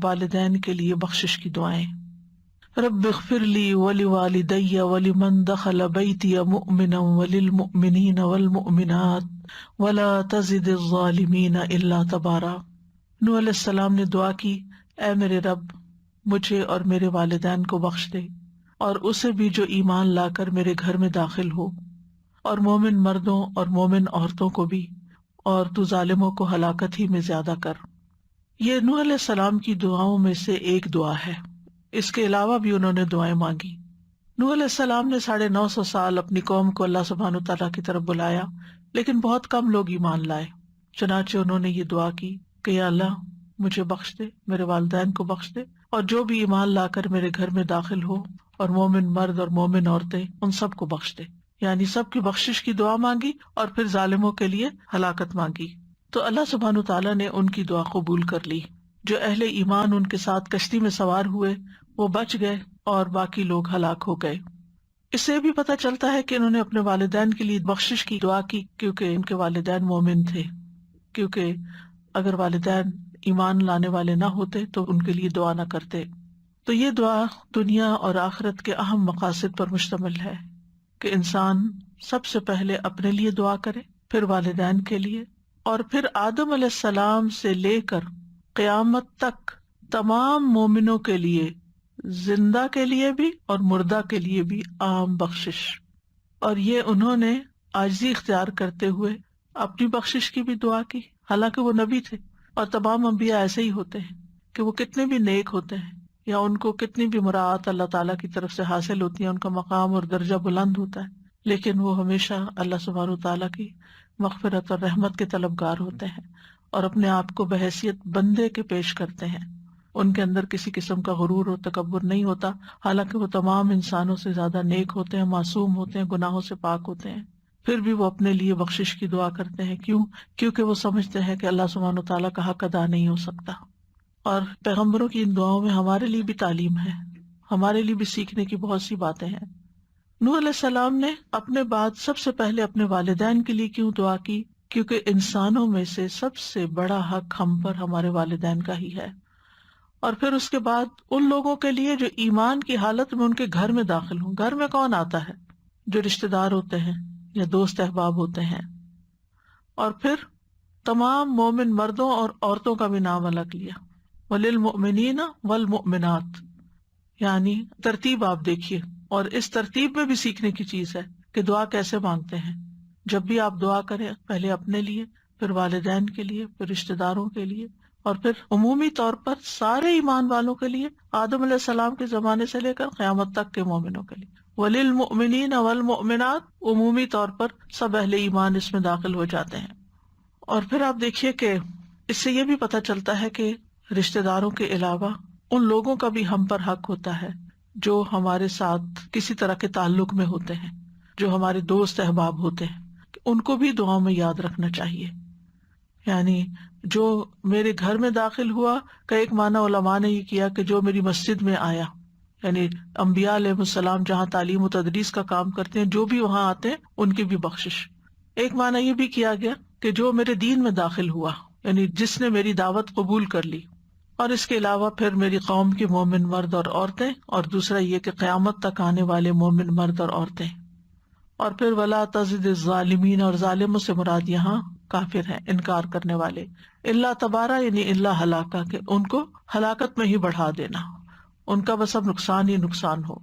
والدین کے لیے بخشش کی دعائیں۔ رب اغفر لی ولوالدی ولمن دخل بیتی مؤمنا وللمؤمنین والمؤمنات ولا تزد الظالمین الا تبارا۔ نوح علیہ السلام نے دعا کی، اے میرے رب مجھے اور میرے والدین کو بخش دے، اور اسے بھی جو ایمان لا کر میرے گھر میں داخل ہو، اور مومن مردوں اور مومن عورتوں کو بھی، اور تو ظالموں کو ہلاکت ہی میں زیادہ کر۔ یہ نوح علیہ السلام کی دعاؤں میں سے ایک دعا ہے، اس کے علاوہ بھی انہوں نے دعائیں مانگی۔ نوح علیہ السلام نے 950 سال اپنی قوم کو اللہ سبحانہ تعالیٰ کی طرف بلایا، لیکن بہت کم لوگ ایمان لائے۔ چنانچہ انہوں نے یہ دعا کی کہ یا اللہ مجھے بخش دے، میرے والدین کو بخش دے، اور جو بھی ایمان لا کر میرے گھر میں داخل ہو، اور مومن مرد اور مومن عورتیں، ان سب کو بخش دے۔ یعنی سب کی بخشش کی دعا مانگی، اور پھر ظالموں کے لیے ہلاکت مانگی۔ تو اللہ سبحانہ تعالیٰ نے ان کی دعا قبول کر لی۔ جو اہل ایمان ان کے ساتھ کشتی میں سوار ہوئے وہ بچ گئے، اور باقی لوگ ہلاک ہو گئے۔ اس سے بھی پتہ چلتا ہے کہ انہوں نے اپنے والدین کے لیے بخشش کی دعا کی، کیونکہ ان کے والدین مومن تھے، کیونکہ اگر والدین ایمان لانے والے نہ ہوتے تو ان کے لیے دعا نہ کرتے۔ تو یہ دعا دنیا اور آخرت کے اہم مقاصد پر مشتمل ہے کہ انسان سب سے پہلے اپنے لیے دعا کرے، پھر والدین کے لیے، اور پھر آدم علیہ السلام سے لے کر قیامت تک تمام مومنوں کے لیے، زندہ کے لیے بھی اور مردہ کے لیے بھی عام بخشش۔ اور یہ انہوں نے عاجزی اختیار کرتے ہوئے اپنی بخشش کی بھی دعا کی، حالانکہ وہ نبی تھے، اور تمام انبیاء ایسے ہی ہوتے ہیں کہ وہ کتنے بھی نیک ہوتے ہیں یا ان کو کتنی بھی مراعات اللہ تعالیٰ کی طرف سے حاصل ہوتی ہے، ان کا مقام اور درجہ بلند ہوتا ہے، لیکن وہ ہمیشہ اللہ سبحانہ تعالیٰ کی مغفرت اور رحمت کے طلبگار ہوتے ہیں، اور اپنے آپ کو بحیثیت بندے کے پیش کرتے ہیں۔ ان کے اندر کسی قسم کا غرور اور تکبر نہیں ہوتا، حالانکہ وہ تمام انسانوں سے زیادہ نیک ہوتے ہیں، معصوم ہوتے ہیں، گناہوں سے پاک ہوتے ہیں، پھر بھی وہ اپنے لیے بخشش کی دعا کرتے ہیں۔ کیونکہ وہ سمجھتے ہیں کہ اللہ سبحانہ تعالیٰ کا حق ادا نہیں ہو سکتا۔ اور پیغمبروں کی ان دعاؤں میں ہمارے لیے بھی تعلیم ہے، ہمارے لیے بھی سیکھنے کی بہت سی باتیں ہیں۔ نوح علیہ السلام نے اپنے بعد سب سے پہلے اپنے والدین کے لیے کیوں دعا کی؟ کیونکہ انسانوں میں سے سب سے بڑا حق ہم پر ہمارے والدین کا ہی ہے، اور پھر اس کے بعد ان لوگوں کے لیے جو ایمان کی حالت میں ان کے گھر میں داخل ہوں۔ گھر میں کون آتا ہے؟ جو رشتہ دار ہوتے ہیں یا دوست احباب ہوتے ہیں، اور پھر تمام مومن مردوں اور عورتوں کا بھی نام الگ لیا، وَلِلْمُؤْمِنِينَ وَالْمُؤْمِنَاتِ، یعنی ترتیب آپ دیکھیے، اور اس ترتیب میں بھی سیکھنے کی چیز ہے کہ دعا کیسے مانگتے ہیں۔ جب بھی آپ دعا کریں، پہلے اپنے لیے، پھر والدین کے لیے، پھر رشتہ داروں کے لیے، اور پھر عمومی طور پر سارے ایمان والوں کے لیے، آدم علیہ السلام کے زمانے سے لے کر قیامت تک کے مومنوں کے لیے۔ وَلِلْمُؤْمِنِينَ وَالْمُؤْمِنَاتِ، عمومی طور پر سب اہل ایمان اس میں داخل ہو جاتے ہیں۔ اور پھر آپ دیکھیے کہ اس سے یہ بھی پتہ چلتا ہے کہ رشتہ داروں کے علاوہ ان لوگوں کا بھی ہم پر حق ہوتا ہے جو ہمارے ساتھ کسی طرح کے تعلق میں ہوتے ہیں، جو ہمارے دوست احباب ہوتے ہیں، ان کو بھی دعاؤں میں یاد رکھنا چاہیے۔ یعنی جو میرے گھر میں داخل ہوا کا ایک معنی علماء نے یہ کیا کہ جو میری مسجد میں آیا، یعنی انبیاء علیہ السلام جہاں تعلیم و تدریس کا کام کرتے ہیں، جو بھی وہاں آتے ہیں ان کی بھی بخشش۔ ایک معنی یہ بھی کیا گیا کہ جو میرے دین میں داخل ہوا، یعنی جس نے میری دعوت قبول کر لی، اور اس کے علاوہ پھر میری قوم کے مومن مرد اور عورتیں، اور دوسرا یہ کہ قیامت تک آنے والے مومن مرد اور عورتیں، اور پھر ولا تزد الظالمین، اور ظالموں سے مراد یہاں کافر ہیں، انکار کرنے والے، اللہ تبارہ یعنی اللہ ہلاکہ، کہ ان کو ہلاکت میں ہی بڑھا دینا، ان کا بس اب نقصان ہی نقصان ہو۔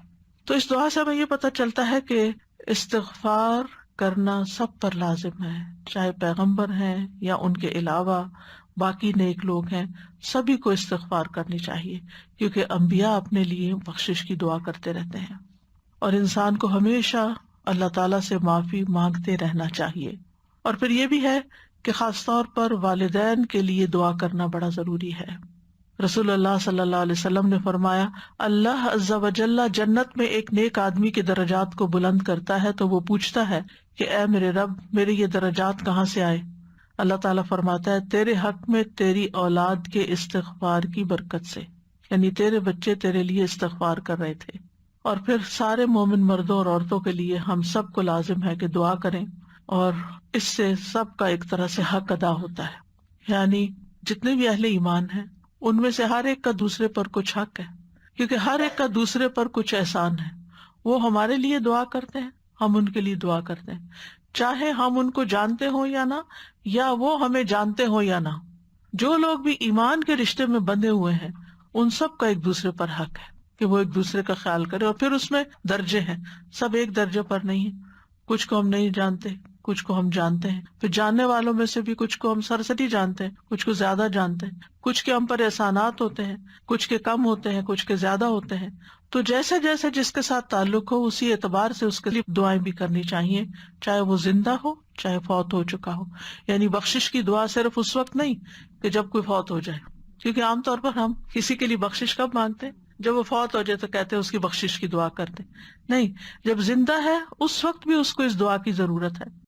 تو اس دعا سے ہمیں یہ پتہ چلتا ہے کہ استغفار کرنا سب پر لازم ہے، چاہے پیغمبر ہیں یا ان کے علاوہ باقی نیک لوگ ہیں، سبھی کو استغفار کرنی چاہیے، کیونکہ انبیاء اپنے لیے بخشش کی دعا کرتے رہتے ہیں، اور انسان کو ہمیشہ اللہ تعالیٰ سے معافی مانگتے رہنا چاہیے۔ اور پھر یہ بھی ہے کہ خاص طور پر والدین کے لیے دعا کرنا بڑا ضروری ہے۔ رسول اللہ صلی اللہ علیہ وسلم نے فرمایا، اللہ عز و جل جنت میں ایک نیک آدمی کے درجات کو بلند کرتا ہے تو وہ پوچھتا ہے کہ اے میرے رب، میرے یہ درجات کہاں سے آئے؟ اللہ تعالیٰ فرماتا ہے تیرے حق میں تیری اولاد کے استغفار کی برکت سے، یعنی تیرے بچے تیرے لیے استغفار کر رہے تھے۔ اور پھر سارے مومن مردوں اور عورتوں کے لیے ہم سب کو لازم ہے کہ دعا کریں، اور اس سے سب کا ایک طرح سے حق ادا ہوتا ہے۔ یعنی جتنے بھی اہل ایمان ہیں ان میں سے ہر ایک کا دوسرے پر کچھ حق ہے، کیونکہ ہر ایک کا دوسرے پر کچھ احسان ہے. وہ ہمارے لیے دعا کرتے ہیں، ہم ان کے لیے دعا کرتے ہیں، چاہے ہم ان کو جانتے ہوں یا نہ، یا وہ ہمیں جانتے ہوں یا نہ. جو لوگ بھی ایمان کے رشتے میں بندھے ہوئے ہیں ان سب کا ایک دوسرے پر حق ہے کہ وہ ایک دوسرے کا خیال کرے. اور پھر اس میں درجے ہیں، سب ایک درجے پر نہیں ہیں. کچھ کو ہم نہیں جانتے، کچھ کو ہم جانتے ہیں. پھر جاننے والوں میں سے بھی کچھ کو ہم سرسری جانتے ہیں، کچھ کو زیادہ جانتے ہیں. کچھ کے ہم پر احسانات ہوتے ہیں، کچھ کے کم ہوتے ہیں، کچھ کے زیادہ ہوتے ہیں. تو جیسے جیسے جس کے ساتھ تعلق ہو اسی اعتبار سے اس کے لیے دعائیں بھی کرنی چاہیے، چاہے وہ زندہ ہو چاہے فوت ہو چکا ہو. یعنی بخشش کی دعا صرف اس وقت نہیں کہ جب کوئی فوت ہو جائے، کیونکہ عام طور پر ہم کسی کے لیے بخشش کب مانگتے ہیں؟ جب وہ فوت ہو جائے تو کہتے ہیں اس کی بخشش کی دعا کرتے. نہیں، جب زندہ ہے اس وقت بھی اس کو اس دعا کی ضرورت ہے.